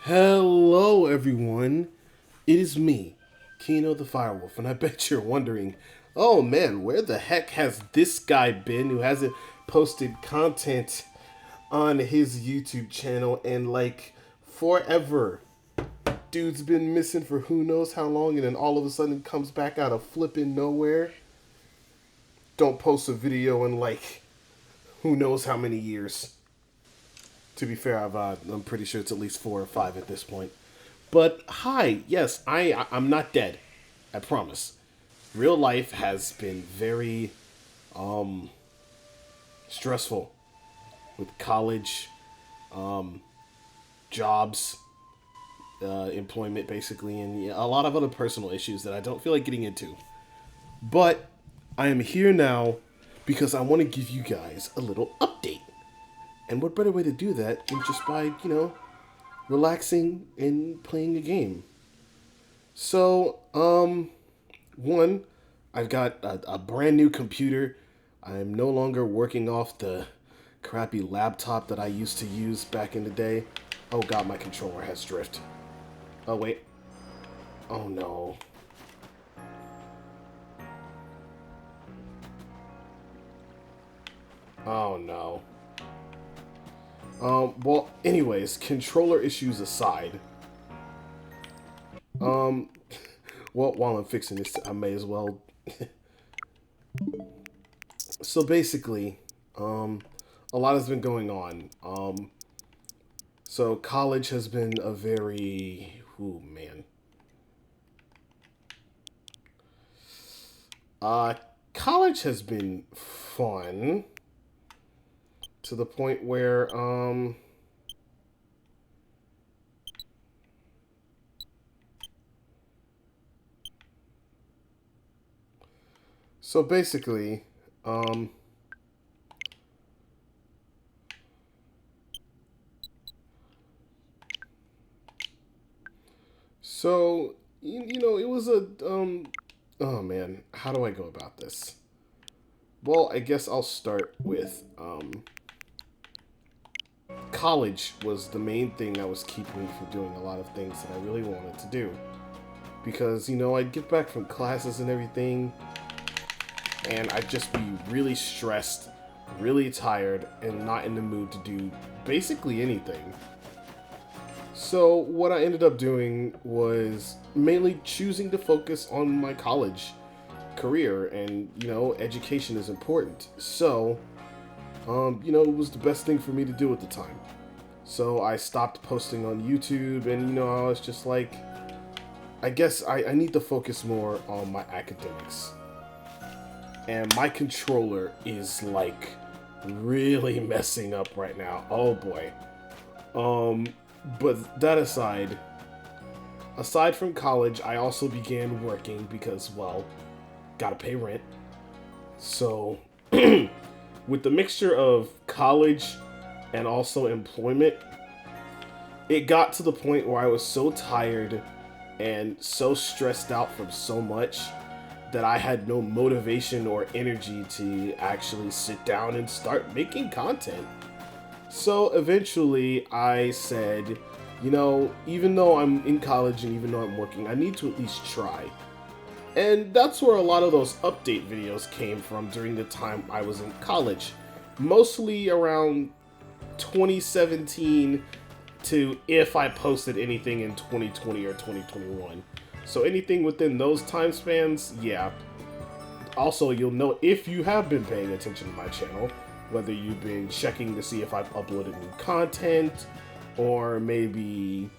Hello, everyone. It is me, Keno the Firewolf, and I bet you're wondering, oh man, where the heck has this guy been who hasn't posted content on his YouTube channel in like forever? Dude's been missing for who knows how long, and then all of a sudden comes back out of flipping nowhere. Don't post a video in like who knows how many years. To be fair, I'm pretty sure it's at least 4 or 5 at this point. But hi, yes, I'm not dead. I promise. Real life has been very stressful with college, jobs, employment basically, and a lot of other personal issues that I don't feel like getting into. But I am here now because I want to give you guys a little update. And what better way to do that than just by, relaxing and playing a game. So, one, I've got a brand new computer. I'm no longer working off the crappy laptop that I used to use back in the day. Oh god, my controller has drift. Oh wait. Oh no. Oh no. Well, anyways, controller issues aside. Well, while I'm fixing this, I may as well. So basically, a lot has been going on. So college has been a very, ooh, man. College has been fun. To the point where, so basically, so, it was a, oh man, how do I go about this? Well, I guess I'll start with, college was the main thing that was keeping me from doing a lot of things that I really wanted to do. Because, I'd get back from classes and everything, and I'd just be really stressed, really tired, and not in the mood to do basically anything. So what I ended up doing was mainly choosing to focus on my college career, and, education is important. So, it was the best thing for me to do at the time. So I stopped posting on YouTube, and, I was just like, I guess I need to focus more on my academics. And my controller is, like, really messing up right now. Oh, boy. But that aside from college, I also began working because, well, gotta pay rent. So, with the mixture of college and also employment, it got to the point where I was so tired and so stressed out from so much that I had no motivation or energy to actually sit down and start making content. So eventually I said, even though I'm in college and even though I'm working, I need to at least try. And that's where a lot of those update videos came from during the time I was in college. Mostly around 2017 to if I posted anything in 2020 or 2021. So anything within those time spans, yeah. Also, you'll know if you have been paying attention to my channel, whether you've been checking to see if I've uploaded new content, or maybe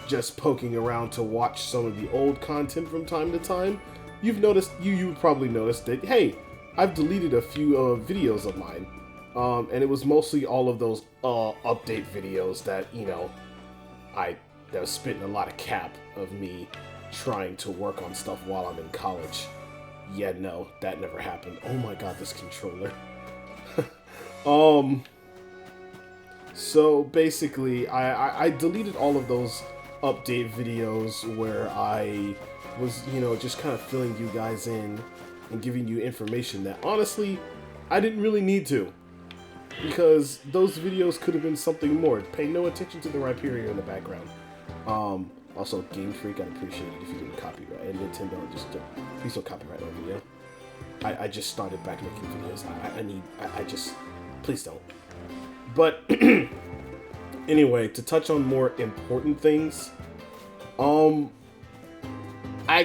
just poking around to watch some of the old content from time to time, you've noticed, you probably noticed that, hey, I've deleted a few videos of mine. And it was mostly all of those update videos that, that was spitting a lot of cap of me trying to work on stuff while I'm in college. Yeah, no, that never happened. Oh my god, this controller. So basically, I deleted all of those update videos where I was, just kind of filling you guys in and giving you information that honestly, I didn't really need to. Because those videos could have been something more. Pay no attention to the Rhyperior in the background. Also, Game Freak, I'd appreciate it if you didn't copyright. And Nintendo, just please don't copyright my video. I just started back making videos. I just, please don't. But anyway, to touch on more important things, I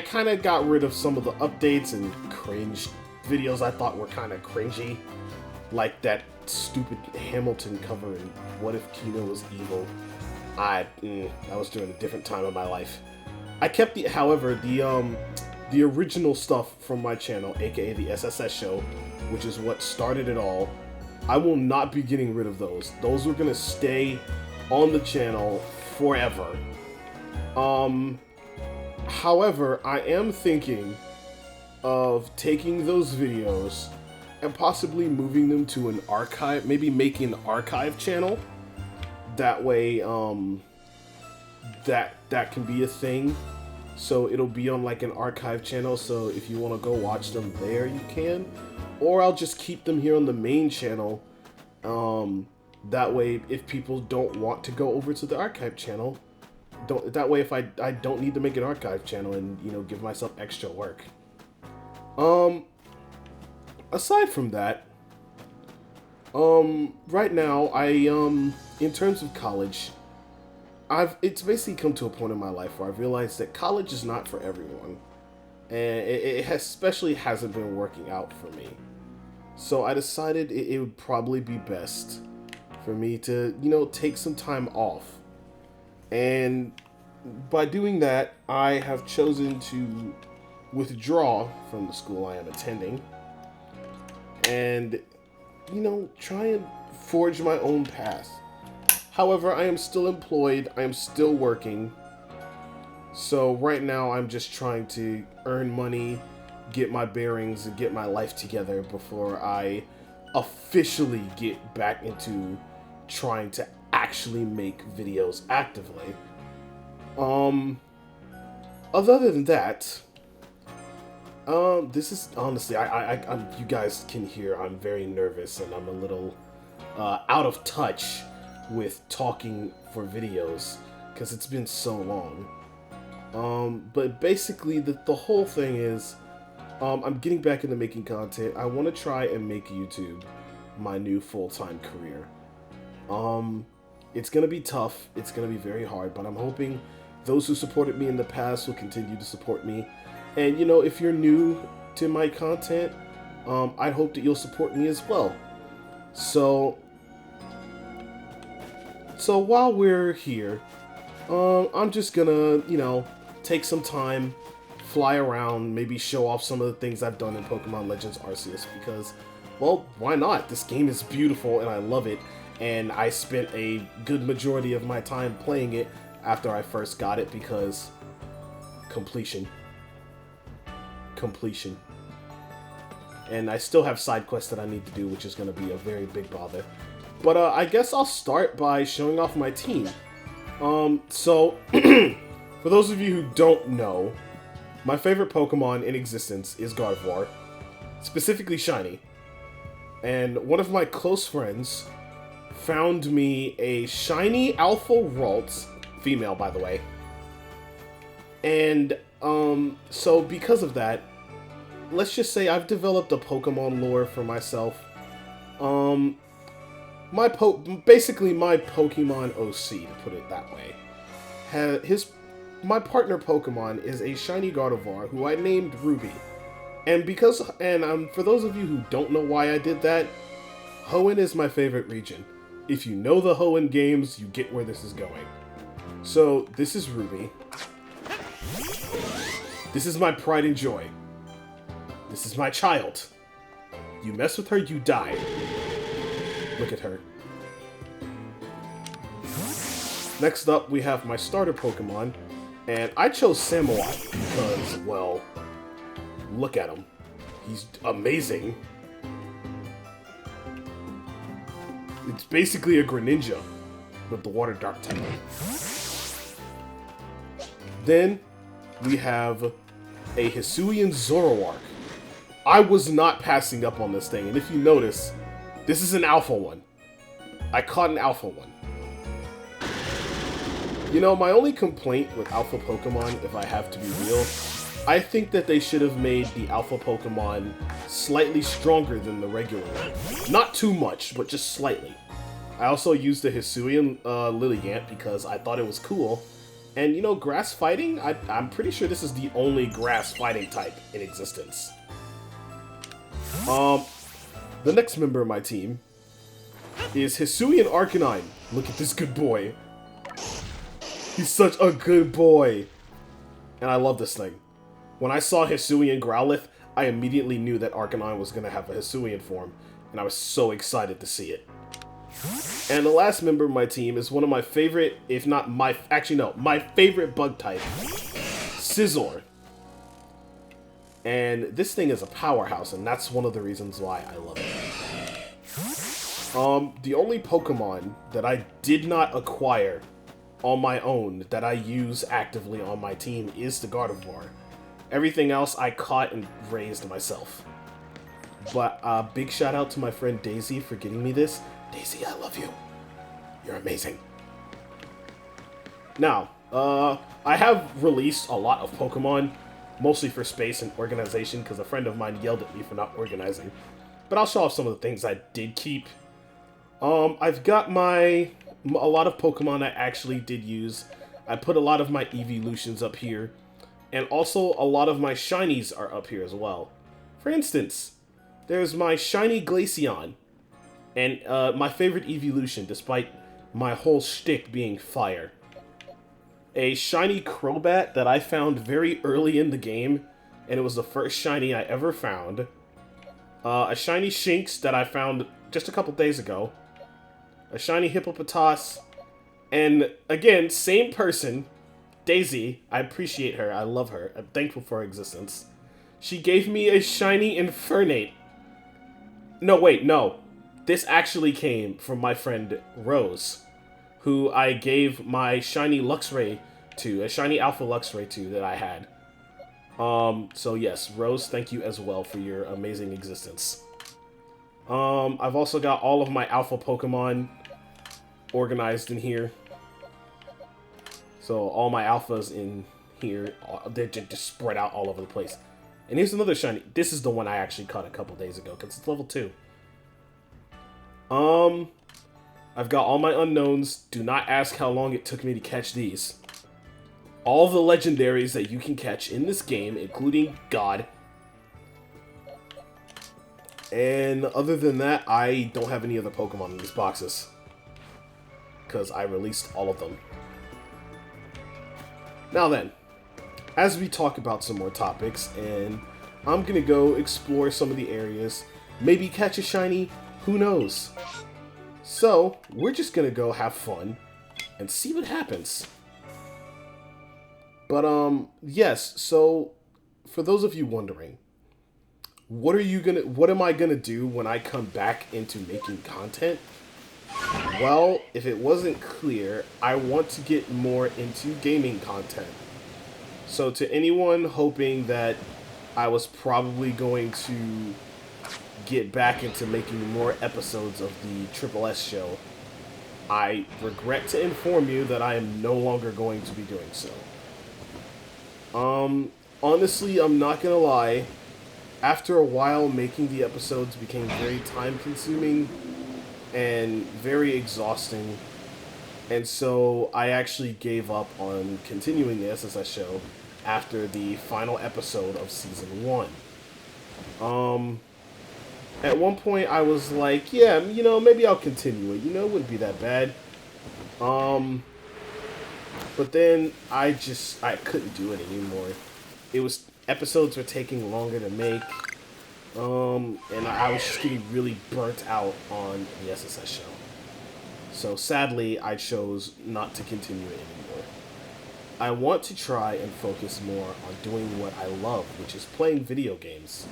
kind of got rid of some of the updates and cringe videos I thought were kind of cringy, like that stupid Hamilton cover and What If Keno Was Evil. That was during a different time of my life. I kept however, the original stuff from my channel, aka the SSS show, which is what started it all. I will not be getting rid of those. Those are gonna stay on the channel forever. However, I am thinking of taking those videos and possibly moving them to an archive, maybe making an archive channel. That way, that can be a thing. So it'll be on like an archive channel, so if you want to go watch them there, you can. Or I'll just keep them here on the main channel. That way, if people don't want to go over to the archive channel, that way if I don't need to make an archive channel and, you know, give myself extra work. Aside from that, right now, in terms of college, it's basically come to a point in my life where I've realized that college is not for everyone. And it especially hasn't been working out for me. So I decided it would probably be best for me to, you know, take some time off. And by doing that, I have chosen to withdraw from the school I am attending. And, you know, try and forge my own path. However, I am still employed, I am still working. So right now I'm just trying to earn money, get my bearings, and get my life together before I officially get back into trying to actually make videos actively. Other than that, this is honestly, I'm you guys can hear I'm very nervous and I'm a little out of touch with talking for videos because it's been so long. But basically the whole thing is, I'm getting back into making content. I want to try and make YouTube my new full-time career. It's gonna be tough, it's gonna be very hard, but I'm hoping those who supported me in the past will continue to support me. And you know, if you're new to my content, I hope that you'll support me as well. So while we're here, I'm just gonna, you know, take some time, fly around, maybe show off some of the things I've done in Pokemon Legends Arceus, because, well, why not? This game is beautiful and I love it, and I spent a good majority of my time playing it after I first got it because completion. And I still have side quests that I need to do, which is going to be a very big bother. But I guess I'll start by showing off my team. So, for those of you who don't know, my favorite Pokemon in existence is Gardevoir, specifically Shiny. And one of my close friends found me a Shiny Alpha Ralts, female by the way. And, so because of that, let's just say I've developed a Pokemon lore for myself. Basically my Pokemon OC, to put it that way. My partner Pokemon is a Shiny Gardevoir who I named Ruby. And for those of you who don't know why I did that, Hoenn is my favorite region. If you know the Hoenn games, you get where this is going. So, this is Ruby. This is my pride and joy. This is my child. You mess with her, you die. Look at her. Next up, we have my starter Pokemon. And I chose Samawat because, well, look at him. He's amazing. It's basically a Greninja with the Water Dark type. Then we have a Hisuian Zoroark. I was not passing up on this thing, and if you notice, this is an alpha one. I caught an alpha one. You know, my only complaint with Alpha Pokemon, if I have to be real, I think that they should have made the Alpha Pokemon slightly stronger than the regular one. Not too much, but just slightly. I also used the Hisuian Lilligant because I thought it was cool. And you know, grass fighting, I'm pretty sure this is the only grass fighting type in existence. The next member of my team is Hisuian Arcanine. Look at this good boy. He's such a good boy. And I love this thing. When I saw Hisuian Growlithe, I immediately knew that Arcanine was going to have a Hisuian form. And I was so excited to see it. And the last member of my team is one of my favorite, if not my, actually no, my favorite bug type, Scizor. And this thing is a powerhouse, and that's one of the reasons why I love it. The only Pokemon that I did not acquire on my own that I use actively on my team is the Gardevoir. Everything else I caught and raised myself. But big shout out to my friend Daisy for getting me this. Daisy, I love you. You're amazing. Now, I have released a lot of Pokemon, mostly for space and organization, because a friend of mine yelled at me for not organizing. But I'll show off some of the things I did keep. I've got a lot of Pokemon I actually did use. I put a lot of my evolutions up here. And also, a lot of my shinies are up here as well. For instance, there's my shiny Glaceon. And my favorite evolution, despite my whole shtick being fire. A shiny Crobat that I found very early in the game, and it was the first shiny I ever found. A shiny Shinx that I found just a couple days ago. A shiny Hippopotas. And again, same person, Daisy. I appreciate her. I love her. I'm thankful for her existence. She gave me a shiny Infernape. No, wait, no. This actually came from my friend Rose, who I gave my shiny Luxray to, a shiny Alpha Luxray to that I had. So yes, Rose, thank you as well for your amazing existence. I've also got all of my Alpha Pokemon organized in here. So all my Alphas in here, they're just spread out all over the place. And here's another shiny. This is the one I actually caught a couple days ago, because it's level 2. I've got all my unknowns. Do not ask how long it took me to catch these. All the legendaries that you can catch in this game, including God. And other than that, I don't have any other Pokemon in these boxes, because I released all of them. Now then, as we talk about some more topics, and I'm gonna go explore some of the areas, maybe catch a shiny, who knows? So, we're just gonna go have fun and see what happens. But, yes, so, for those of you wondering, what am I gonna do when I come back into making content? Well, if it wasn't clear, I want to get more into gaming content. So to anyone hoping that I was probably going to get back into making more episodes of the Triple S show, I regret to inform you that I am no longer going to be doing so. Honestly, I'm not gonna lie, after a while making the episodes became very time consuming and very exhausting, and so I actually gave up on continuing the SSS show after the final episode of Season 1. At one point I was like, yeah, you know, maybe I'll continue it, you know, it wouldn't be that bad. But then I couldn't do it anymore. Episodes were taking longer to make, and I was just getting really burnt out on the SSS show. So sadly, I chose not to continue it anymore. I want to try and focus more on doing what I love, which is playing video games.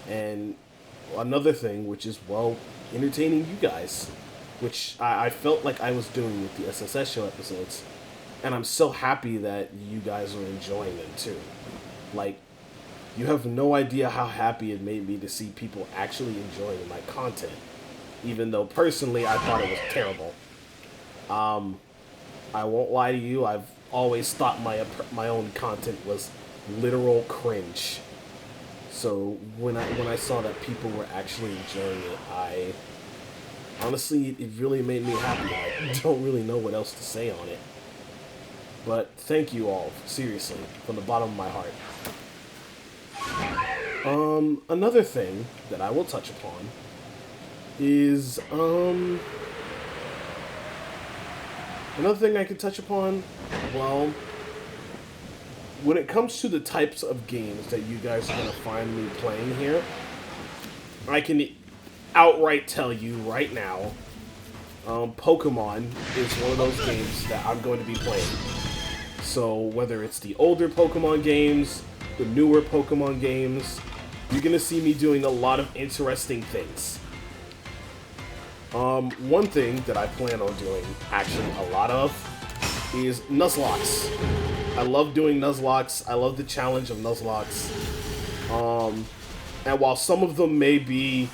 And another thing, which is, well, entertaining you guys, which I felt like I was doing with the SSS show episodes. And I'm so happy that you guys are enjoying them too. Like, you have no idea how happy it made me to see people actually enjoying my content. Even though, personally, I thought it was terrible. I won't lie to you, I've always thought my own content was literal cringe. So when I saw that people were actually enjoying it, honestly, it really made me happy. I don't really know what else to say on it. But thank you all, seriously, from the bottom of my heart. Another thing that I will touch upon is, another thing I can touch upon, well, when it comes to the types of games that you guys are going to find me playing here, I can outright tell you right now, Pokemon is one of those games that I'm going to be playing. So whether it's the older Pokemon games, the newer Pokemon games, you're going to see me doing a lot of interesting things. One thing that I plan on doing, actually a lot of, is Nuzlocke. I love doing Nuzlocke. I love the challenge of Nuzlocke. And while some of them may be,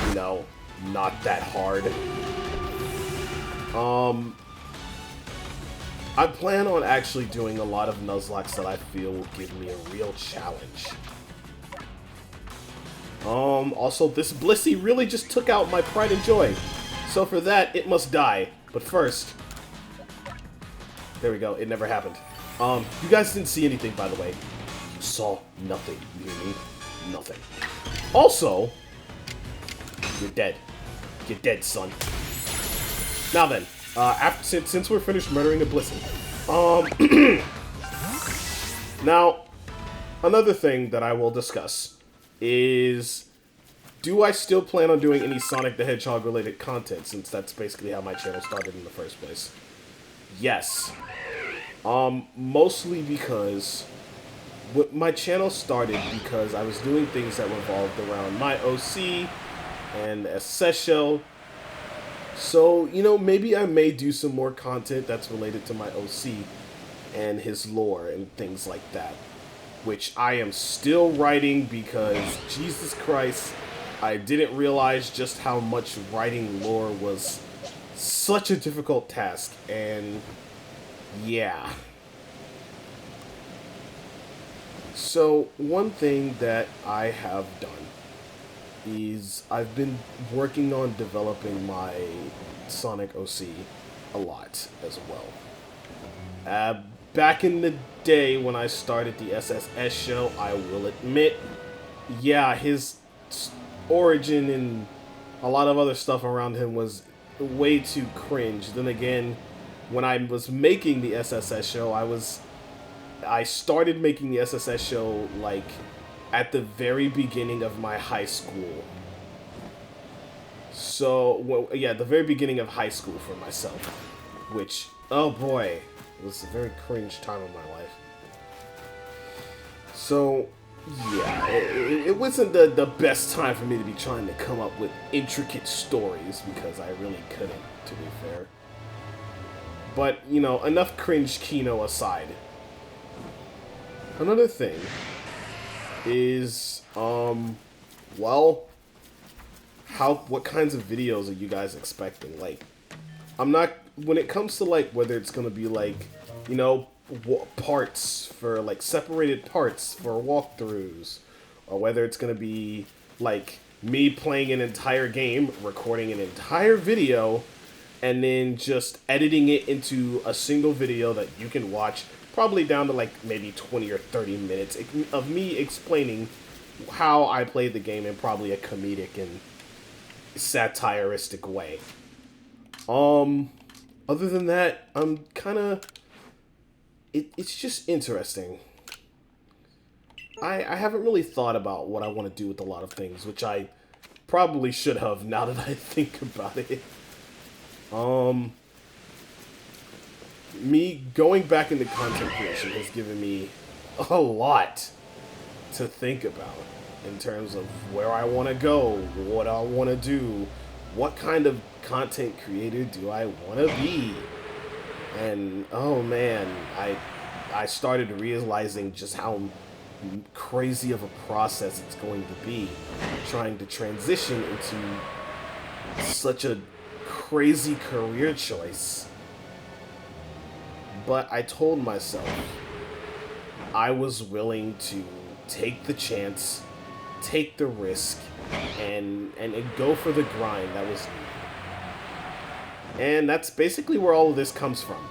you know, not that hard, I plan on actually doing a lot of Nuzlocke that I feel will give me a real challenge. Also, this Blissey really just took out my pride and joy. So for that, it must die. But first... There we go, it never happened. You guys didn't see anything, by the way. You saw nothing, you hear me? Nothing. Also, you're dead. You're dead, son. Now then, since we're finished murdering a Blissey, now, another thing that I will discuss is, do I still plan on doing any Sonic the Hedgehog related content, since that's basically how my channel started in the first place? Yes. Mostly because my channel started because I was doing things that revolved around my OC and SS show. So, you know, maybe I may do some more content that's related to my OC and his lore and things like that, which I am still writing because, Jesus Christ, I didn't realize just how much writing lore was such a difficult task, and yeah. So, one thing that I have done is I've been working on developing my Sonic OC a lot as well. Back in the day when I started the SSS show, I will admit, yeah, his origin and a lot of other stuff around him was way too cringe. Then again, when I was making the SSS show, I started making the SSS show, like, at the very beginning of my high school. So, well, yeah, the very beginning of high school for myself. Which, oh boy, it was a very cringe time of my life. So, yeah, it wasn't the best time for me to be trying to come up with intricate stories, because I really couldn't, to be fair. But, you know, enough cringe Keno aside. Another thing is, well, what kinds of videos are you guys expecting? Like, when it comes to, like, whether it's gonna be, like, you know, parts for, like, separated parts for walkthroughs, or whether it's gonna be, like, me playing an entire game, recording an entire video, and then just editing it into a single video that you can watch, probably down to, like, maybe 20 or 30 minutes of me explaining how I played the game in probably a comedic and satiristic way. Other than that, I'm kind of... It's just interesting. I haven't really thought about what I want to do with a lot of things, which I probably should have now that I think about it. Me going back into content creation has given me a lot to think about in terms of where I want to go, what I want to do, what kind of content creator do I want to be. And oh man, I started realizing just how crazy of a process it's going to be trying to transition into such a crazy career choice. But I told myself I was willing to take the chance, take the risk, and go for the grind that was needed. And that's basically where all of this comes from.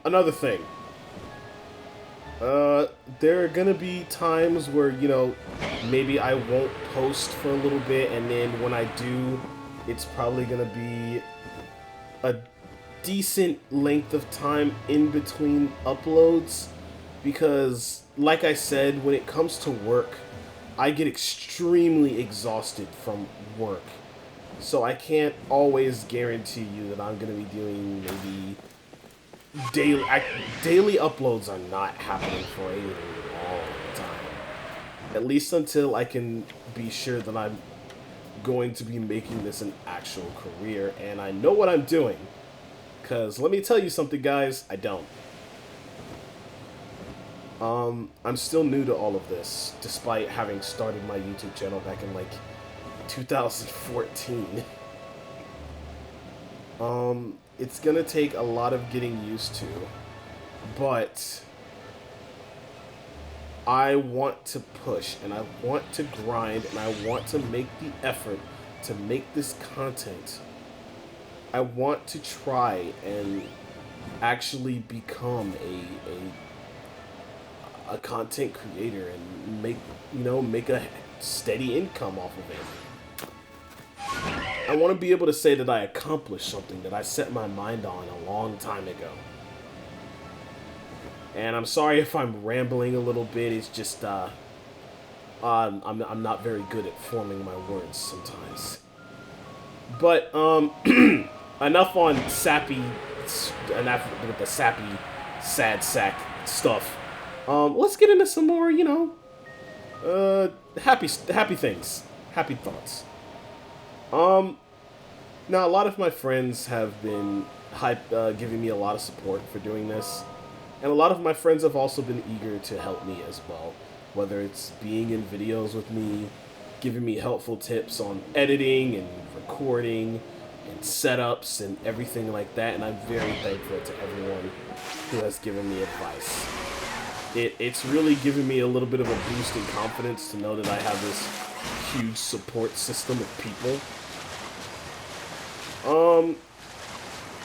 Another thing. There are gonna be times where, you know, maybe I won't post for a little bit, and then when I do, it's probably gonna be a decent length of time in between uploads, because, like I said, when it comes to work, I get extremely exhausted from work. So I can't always guarantee you that I'm gonna be doing maybe daily uploads are not happening for a long time. At least until I can be sure that I'm going to be making this an actual career and I know what I'm doing. Because let me tell you something, guys, I don't. I'm still new to all of this, despite having started my YouTube channel back in like 2014. It's gonna take a lot of getting used to, but I want to push, and I want to grind, and I want to make the effort to make this content. I want to try and actually become a content creator and make a steady income off of it. I want to be able to say that I accomplished something that I set my mind on a long time ago. And I'm sorry if I'm rambling a little bit. It's just I'm not very good at forming my words sometimes. But enough on enough with the sappy, sad sack stuff. Let's get into some more, happy things, happy thoughts. Now a lot of my friends have been giving me a lot of support for doing this, and a lot of my friends have also been eager to help me as well, whether it's being in videos with me, giving me helpful tips on editing and recording and setups and everything like that, and I'm very thankful to everyone who has given me advice. It's really given me a little bit of a boost in confidence to know that I have this huge support system of people.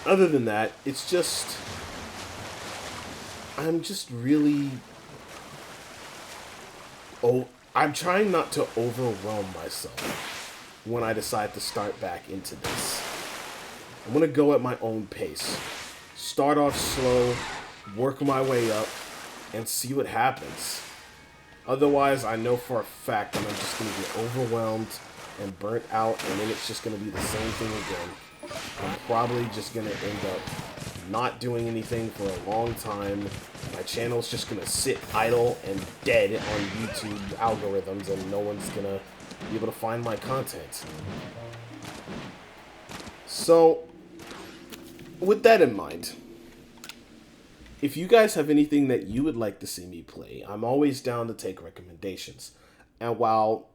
Other than that, it's just, I'm just really, I'm trying not to overwhelm myself when I decide to start back into this. I'm gonna go at my own pace. Start off slow, work my way up, and see what happens. Otherwise, I know for a fact that I'm just gonna get overwhelmed and burnt out, and then it's just gonna be the same thing again. I'm probably just gonna end up not doing anything for a long time. My channel's just gonna sit idle and dead on YouTube algorithms, and no one's gonna be able to find my content. So, with that in mind, if you guys have anything that you would like to see me play, I'm always down to take recommendations. And while,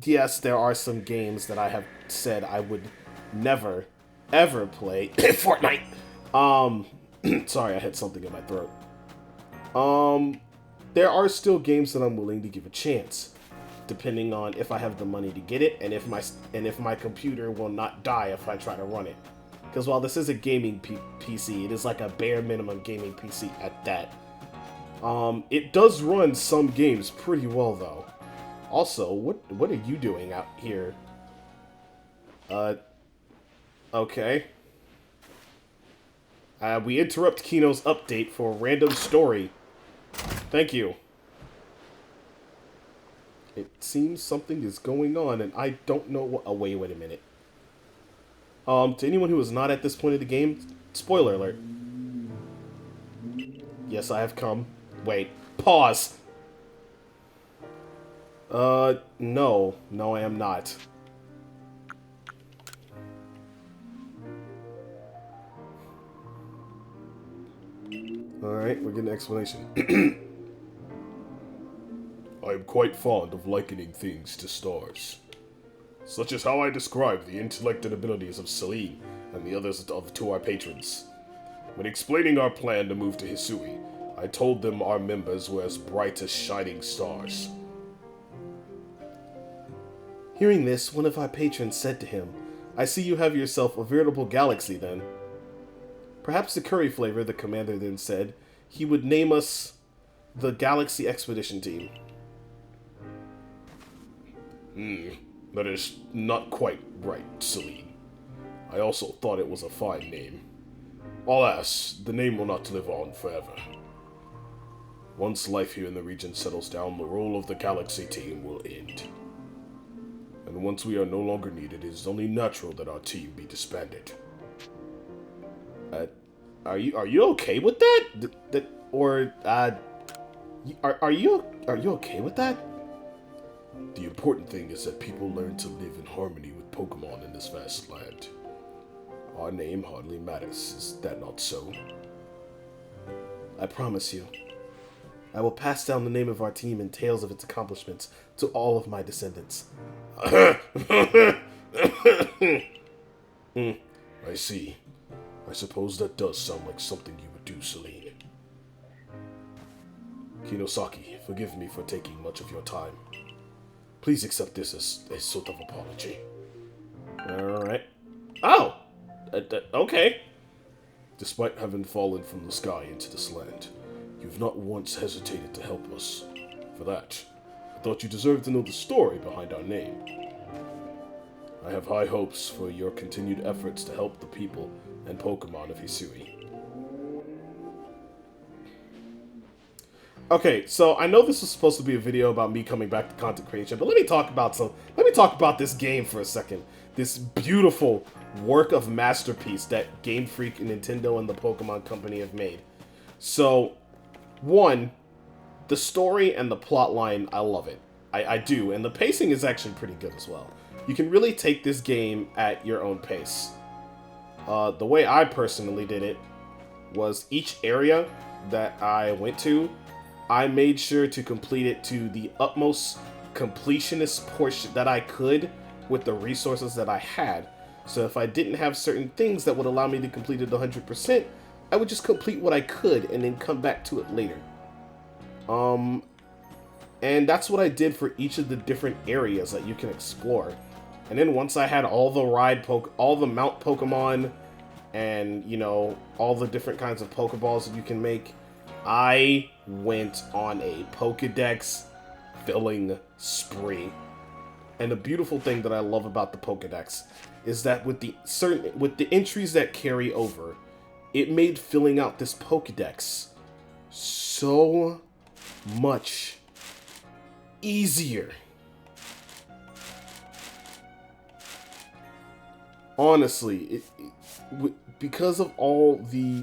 yes, there are some games that I have said I would never, ever play Fortnite. Sorry, I had something in my throat. There are still games that I'm willing to give a chance, depending on if I have the money to get it, and if my computer will not die if I try to run it. Because while this is a gaming PC, it is like a bare minimum gaming PC at that. It does run some games pretty well, though. Also, what are you doing out here? Okay. We interrupt Keno's update for a random story. Thank you. It seems something is going on, and I don't know what... Oh, wait a minute. To anyone who is not at this point of the game, spoiler alert. Yes, I have come. Wait. Pause! No. No, I am not. Alright, we're getting an explanation. I am quite fond of likening things to stars, such as how I describe the intellect and abilities of Celine and the others to our patrons. When explaining our plan to move to Hisui, I told them our members were as bright as shining stars. Hearing this, one of our patrons said to him, I see you have yourself a veritable galaxy then. Perhaps the curry flavor, the commander then said, he would name us the Galaxy Expedition Team. That is not quite right, Celine. I also thought it was a fine name. Alas, the name will not live on forever. Once life here in the region settles down, the role of the Galaxy Team will end. And once we are no longer needed, it is only natural that our team be disbanded. Are you okay with that? Are you okay with that? The important thing is that people learn to live in harmony with Pokemon in this vast land. Our name hardly matters, is that not so? I promise you, I will pass down the name of our team and tales of its accomplishments to all of my descendants. I see. I suppose that does sound like something you would do, Celine. Kinosaki, forgive me for taking much of your time. Please accept this as a sort of apology. Alright. Oh! Okay. Despite having fallen from the sky into this land, you've not once hesitated to help us. For that, I thought you deserved to know the story behind our name. I have high hopes for your continued efforts to help the people and Pokemon of Hisui. Okay, so I know this was supposed to be a video about me coming back to content creation, but let me talk about this game for a second. This beautiful work of masterpiece that Game Freak and Nintendo and the Pokemon Company have made. So, one, the story and the plot line, I love it. I do, and the pacing is actually pretty good as well. You can really take this game at your own pace. The way I personally did it was each area that I went to, I made sure to complete it to the utmost completionist portion that I could with the resources that I had. So if I didn't have certain things that would allow me to complete it 100%, I would just complete what I could and then come back to it later. And that's what I did for each of the different areas that you can explore. And then once I had all the mount Pokemon and, you know, all the different kinds of Pokeballs that you can make, I went on a Pokedex filling spree. And the beautiful thing that I love about the Pokedex is that with the entries that carry over, it made filling out this Pokedex so much easier. Honestly, because of all the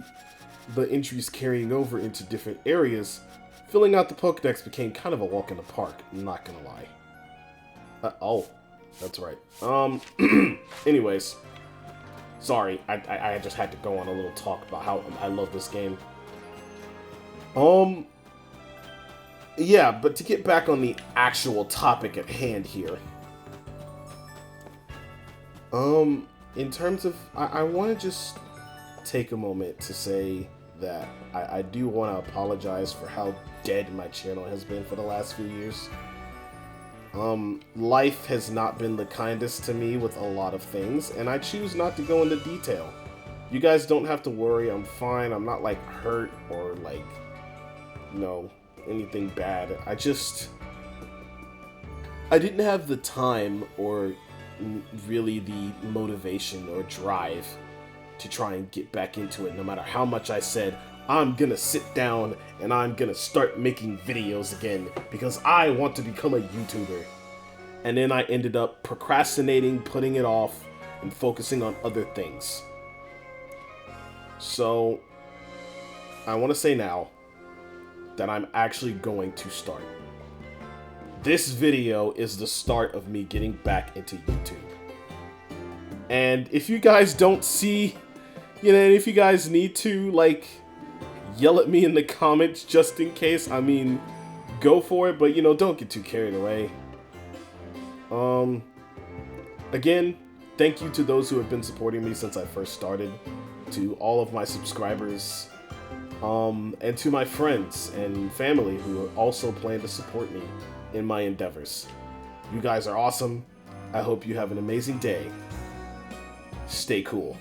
entries carrying over into different areas, filling out the Pokedex became kind of a walk in the park, I'm not gonna lie. Oh, that's right. Anyways, sorry, I just had to go on a little talk about how I love this game. Yeah, but to get back on the actual topic at hand here. In terms of, I want to just take a moment to say that I do want to apologize for how dead my channel has been for the last few years. Life has not been the kindest to me with a lot of things, and I choose not to go into detail. You guys don't have to worry, I'm fine, I'm not like hurt or like, you know, anything bad. I didn't have the time or really the motivation or drive to try and get back into it, no matter how much I said, I'm gonna sit down and I'm gonna start making videos again because I want to become a YouTuber. And then I ended up procrastinating, putting it off, and focusing on other things. So, I want to say now that I'm actually going to start. This video is the start of me getting back into YouTube. And if you guys don't see, you know, if you guys need to, like, yell at me in the comments just in case, I mean, go for it, but, you know, don't get too carried away. Again, thank you to those who have been supporting me since I first started. to all of my subscribers, and to my friends and family who also plan to support me in my endeavors. You guys are awesome. I hope you have an amazing day. Stay cool.